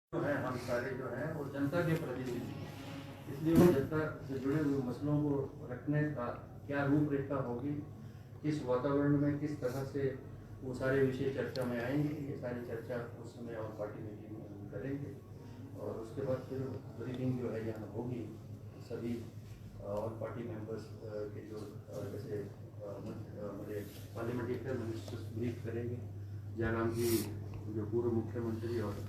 जो है हम सारे जो हैं वो जनता के प्रतिनिधि, इसलिए वो जनता से जुड़े हुए मसलों को रखने का क्या रूपरेखा होगी, किस वातावरण में किस तरह से वो सारे विषय चर्चा में आएंगे, ये सारी चर्चा उस समय और पार्टी मीटिंग में हम करेंगे। और उसके बाद फिर ब्रीफिंग जो है यहाँ होगी सभी और पार्टी मेंबर्स के जो जैसे हमारे पार्लियामेंट्री अफेयर मिनिस्टर्स ब्रीफ करेंगे, जयराम जी जो पूर्व मुख्यमंत्री और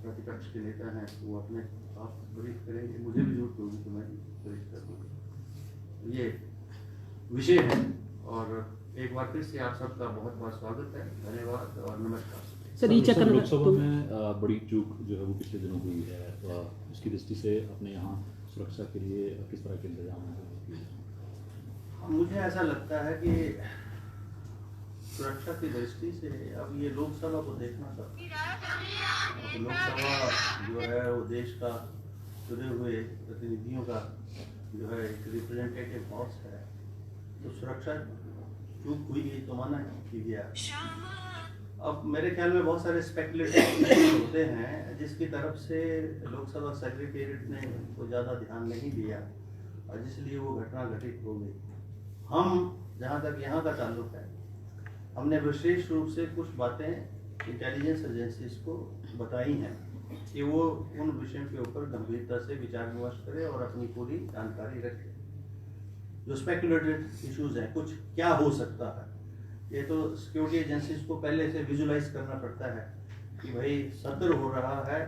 प्रतिपक्ष के नेता हैं वो अपने आप ब्रीफ करेंगे, मुझे भी जरूरत होगी तो मैं ब्रीफ कर दूँगा। ये विषय है और एक बार फिर से आप सबका बहुत बहुत स्वागत है, धन्यवाद और नमस्कार। सर लोकसभा में बड़ी चूक जो है वो पिछले दिनों हुई है, उसकी दृष्टि से अपने यहाँ सुरक्षा के लिए किस तरह के इंतजाम हैं? मुझे ऐसा लगता है कि सुरक्षा की दृष्टि से अब ये लोकसभा को देखना था। लोकसभा जो है वो देश का चुने हुए प्रतिनिधियों का जो है एक रिप्रेजेंटेटिव हाउस है, तो सुरक्षा चूक हुई गई तो माना की गया। अब मेरे ख्याल में बहुत सारे स्पेकुलेटिव होते हैं जिसकी तरफ से लोकसभा सेक्रेटेरिएट ने को ज़्यादा ध्यान नहीं दिया और जिसलिए वो घटना घटित हो गई। हम जहाँ तक यहाँ का ताल्लुक है, हमने विशेष रूप से कुछ बातें इंटेलिजेंस एजेंसीज को बताई हैं कि वो उन विषयों के ऊपर गंभीरता से विचार विमर्श करें और अपनी पूरी जानकारी रखें। जो स्पेकुलेटेड इश्यूज हैं, कुछ क्या हो सकता है, ये तो सिक्योरिटी एजेंसीज को पहले से विजुलाइज करना पड़ता है कि भाई सत्र हो रहा है,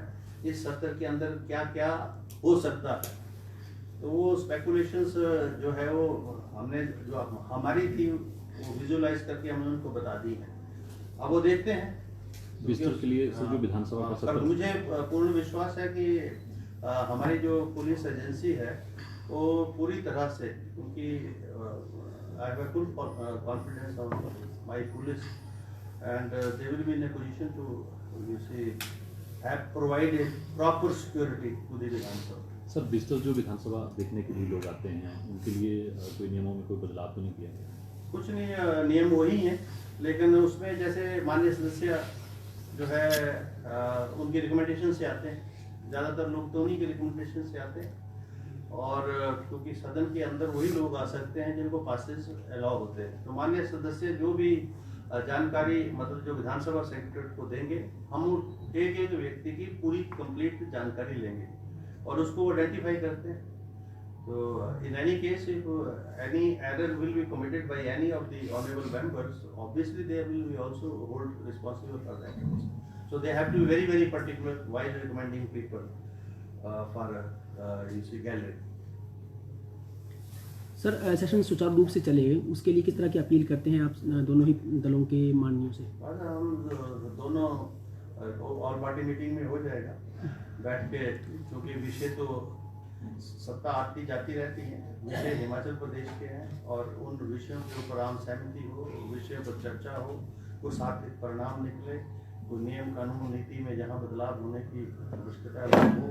इस सत्र के अंदर क्या क्या हो सकता है। तो वो स्पेकुलेशंस जो है वो हमने जो हमारी थी वो विजुलाइज करके हमने उनको बता दी है। अब वो देखते हैं बिस्तर के लिए जो विधानसभा का सत्र, मुझे पूर्ण विश्वास है कि हमारी जो पुलिस एजेंसी है वो पूरी तरह से, क्योंकि I have full confidence on my police and they will be in a position to you see have provide a proper security to the Vidhan Sabha. Sir बिस्तर जो विधानसभा देखने के लिए लोग आते हैं उनके लिए कोई नियमों में कोई बदलाव तो नहीं किया गया? कुछ नहीं, नियम वही हैं, लेकिन उसमें जैसे माननीय सदस्य जो है उनकी रिकमेंडेशन से आते हैं, ज़्यादातर लोग तो उन्हीं की रिकमेंडेशन से आते हैं। और क्योंकि सदन के अंदर वही लोग आ सकते हैं जिनको पासेस अलाउ होते हैं, तो माननीय सदस्य जो भी जानकारी मतलब जो विधानसभा सेक्रेटरी को देंगे, हम एक एक व्यक्ति की पूरी कंप्लीट जानकारी लेंगे और उसको आइडेंटिफाई करते हैं। So in any case, if any error will be committed by any of the honorable members, obviously they will be also hold responsible for that. So they have to be very very particular while recommending people for you see gallery. Sir session सुचारू रूप से चले उसके लिए किस तरह की appeal करते हैं आप दोनों ही दलों के माननीयों से? हम दोनों ऑल पार्टी मीटिंग में हो जाएगा बैठ के, क्योंकि विषय तो सत्ता आती जाती रहती है, विषय हिमाचल प्रदेश के हैं और उन विषयों के ऊपर आम सहमति हो, विषयों पर चर्चा हो, कोई सार्थक परिणाम निकले, कोई नियम कानून नीति में जहां बदलाव होने की आवश्यकता हो,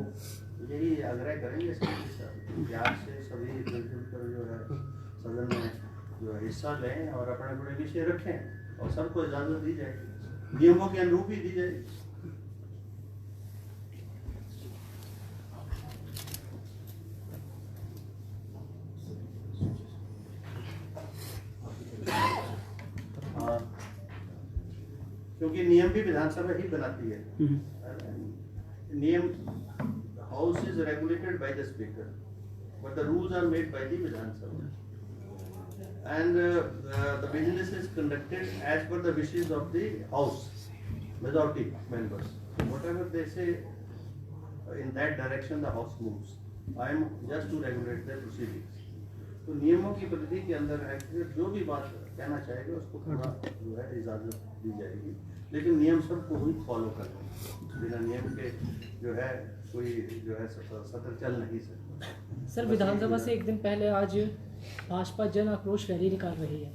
यही आग्रह करेंगे सभी प्यार से, सभी मिलजुल कर जो है सदन में जो है हिस्सा लें और अपने अपने विषय रखें और सबको इजाज़त दी जाएगी, नियमों के अनुरूप ही दी जाएगी। क्योंकि नियम भी विधानसभा ही बनाती है। नियम house is regulated by the speaker but the rules are made by the Vidhan Sabha and the business is conducted as per the wishes of the house majority members, whatever they say in that direction the house moves. I am just to regulate the proceedings. तो नियमों की परिधि के अंदर जो भी बात कहना चाहेगा उसको पूरा जो है इजाज़त दी जाएगी, लेकिन नियम सबको ही फॉलो करना, बिना नियम के जो है कोई जो है सत्र चल नहीं सकता। सर विधानसभा से एक दिन पहले आज भाजपा जन आक्रोश रैली निकाल रही है,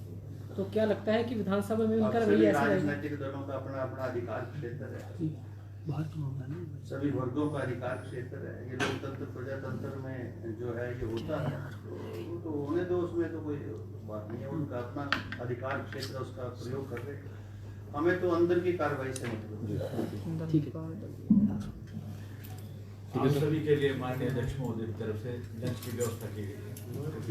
तो क्या लगता है कि विधानसभा में उनका रवैया ऐसा रहेगा? राजनीतिक दलों का अपना अपना अधिकार क्षेत्र है, सभी वर्गों का अधिकार क्षेत्र है, ये लोकतंत्र प्रजातंत्र में जो है ये होता है, तो होने दो, उसमें तो कोई बात नहीं है, उनका अपना अधिकार क्षेत्र उसका प्रयोग कर रहे हैं, हमें तो अंदर की कार्रवाई से मतलब। ठीक है। आप सभी के लिए माननीय अध्यक्ष महोदय की तरफ से लंच की व्यवस्था की गई है।